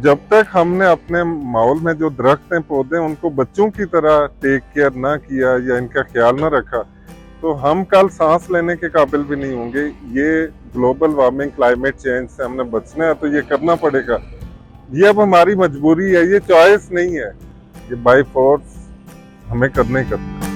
जब तक हमने अपने माहौल में जो दरख्त हैं पौधे हैं उनको बच्चों की तरह टेक केयर ना किया या इनका ख्याल ना रखा, तो हम कल सांस लेने के काबिल भी नहीं होंगे। ये ग्लोबल वार्मिंग, क्लाइमेट चेंज से हमने बचना है तो ये करना पड़ेगा। ये अब हमारी मजबूरी है, ये चॉइस नहीं है, ये बाय फोर्स हमें करना ही करना है।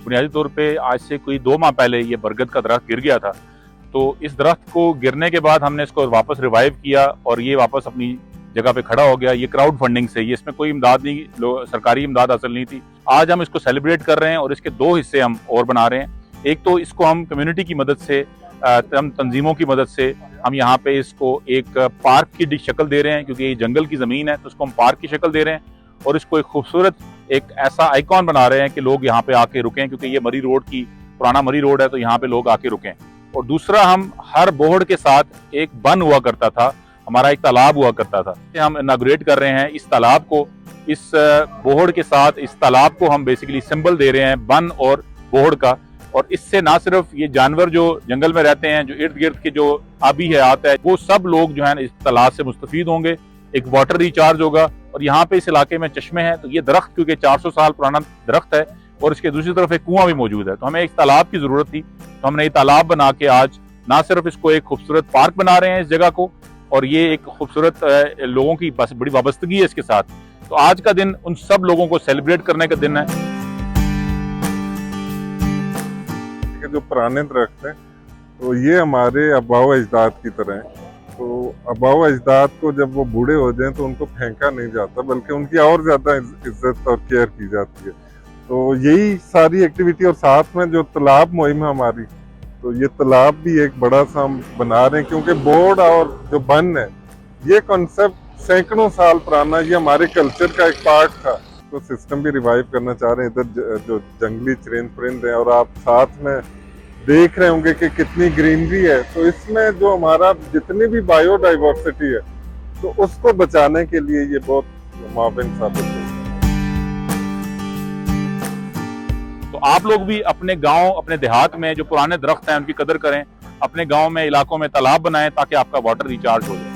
बुनियादी तौर पे आज से कोई 2 माह पहले ये बरगद का दरख्त गिर गया था। तो इस दरख्त को गिरने के बाद हमने इसको वापस रिवाइव किया और ये वापस अपनी जगह पे खड़ा हो गया। ये क्राउड फंडिंग से, ये इसमें कोई इमदाद नहीं, सरकारी इमदाद हासिल नहीं थी। आज हम इसको सेलिब्रेट कर रहे हैं और इसके 2 हिस्से हम और बना रहे हैं। एक तो इसको हम कम्युनिटी की मदद से, तंजीमों की मदद से हम यहाँ पे इसको एक पार्क की शक्ल दे रहे हैं, क्योंकि ये जंगल की ज़मीन है तो इसको हम पार्क की शक्ल दे रहे हैं और इसको एक खूबसूरत एक ऐसा आइकॉन बना रहे हैं कि लोग यहाँ पे आके रुकें, क्योंकि ये मरी रोड की पुराना मरी रोड है तो यहाँ पे लोग आके रुकें। और दूसरा, हम हर बोहड़ के साथ एक बन हुआ करता था, हमारा एक तालाब हुआ करता था, हम इनाग्रेट कर रहे हैं इस तालाब को। इस बोहड़ के साथ इस तालाब को हम बेसिकली सिंबल दे रहे हैं बन और बोहड़ का। और इससे ना सिर्फ ये जानवर जो जंगल में रहते हैं, जो इर्द गिर्द के जो आबी हयात है, वो सब लोग जो है इस तालाब से मुस्तफीद होंगे। एक वाटर रिचार्ज होगा और यहाँ पे इस इलाके में चश्मे हैं, तो ये दरख्त क्योंकि 400 साल पुराना दरख्त है और इसके दूसरी तरफ एक कुआं भी मौजूद है, तो हमें एक तालाब की जरूरत थी। तो हमने ये तालाब बना के आज ना सिर्फ इसको एक खूबसूरत पार्क बना रहे हैं इस जगह को, और ये एक खूबसूरत लोगों की बड़ी वाबस्तगी है इसके साथ। तो आज का दिन उन सब लोगों को सेलिब्रेट करने का दिन है। जो पुराने दरख्त हैं तो ये हमारे आबाओ अजदाद की तरह हैं। तो आबाओ अजदाद को जब वो बूढ़े हो जाएं तो उनको फेंका नहीं जाता, बल्कि उनकी और ज्यादा इज्जत और केयर की जाती है। तो यही सारी एक्टिविटी, और साथ में जो तालाब मुहिम है हमारी, तो ये तालाब भी एक बड़ा सा हम बना रहे हैं, क्योंकि बोर्ड और जो बन है ये कॉन्सेप्ट सैकड़ों साल पुराना, ये हमारे कल्चर का एक पार्ट था। तो सिस्टम भी रिवाइव करना चाह रहे हैं। इधर जो जंगली चरिंद परिंद हैं, और आप साथ में देख रहे होंगे कि कितनी ग्रीनरी है, तो इसमें जो हमारा जितनी भी बायोडाइवर्सिटी है, तो उसको बचाने के लिए ये बहुत मुआविन साबित होगा। तो आप लोग भी अपने गांव, अपने देहात में जो पुराने दरख्त हैं उनकी कदर करें, अपने गांव में, इलाकों में तालाब बनाएं ताकि आपका वाटर रिचार्ज हो जाए।